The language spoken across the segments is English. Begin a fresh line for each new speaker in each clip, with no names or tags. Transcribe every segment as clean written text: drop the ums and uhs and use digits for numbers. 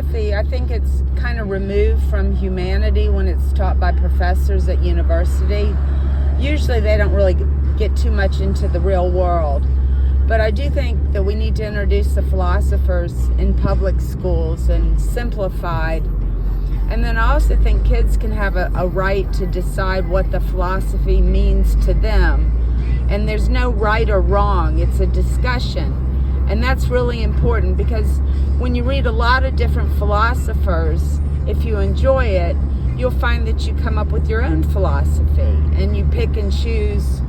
philosophy, I think it's kind of removed from humanity when it's taught by professors at university. Usually they don't really get too much into the real world. But I do think that we need to introduce the philosophers in public schools and simplified. And then I also think kids can have a right to decide what the philosophy means to them. And there's no right or wrong, it's a discussion. And that's really important because when you read a lot of different philosophers, if you enjoy it, you'll find that you come up with your own philosophy and you pick and choose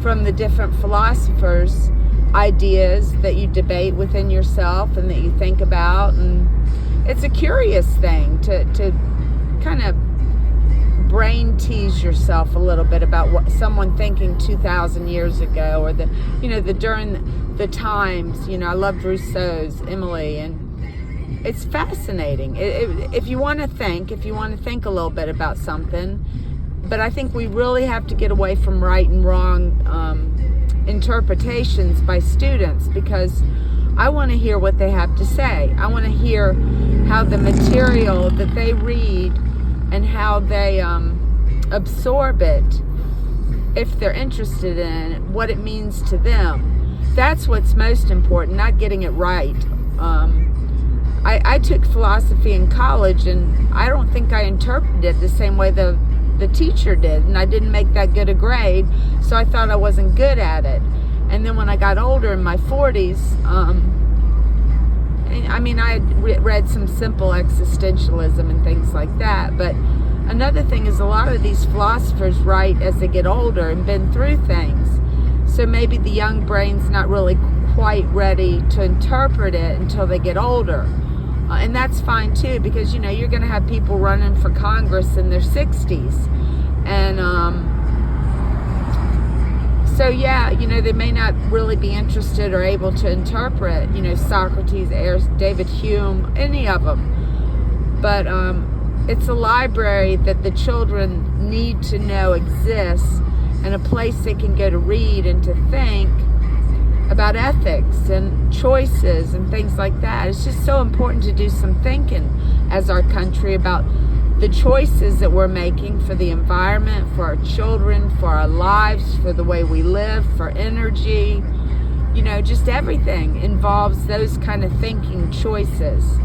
from the different philosophers ideas that you debate within yourself and that you think about. And it's a curious thing to kind of brain tease yourself a little bit about what someone thinking 2,000 years ago, or during the times. I loved Rousseau's Emily, and it's fascinating. If you want to think a little bit about something, but I think we really have to get away from right and wrong interpretations by students, because I want to hear what they have to say. I want to hear how the material that they read and how they absorb it, if they're interested in it, what it means to them. That's what's most important, not getting it right. I took philosophy in college, and I don't think I interpreted it the same way the teacher did, and I didn't make that good a grade, so I thought I wasn't good at it. And then when I got older, in my 40s, I had read some simple existentialism and things like that, but another thing is a lot of these philosophers write as they get older and been through things, so maybe the young brain's not really quite ready to interpret it until they get older. And that's fine too, because you're going to have people running for Congress in their 60s, and so yeah, they may not really be interested or able to interpret, Socrates, David Hume, any of them. But it's a library that the children need to know exists, and a place they can go to read and to think about ethics and choices and things like that. It's just so important to do some thinking as our country about the choices that we're making for the environment, for our children, for our lives, for the way we live, for energy. Just everything involves those kind of thinking choices.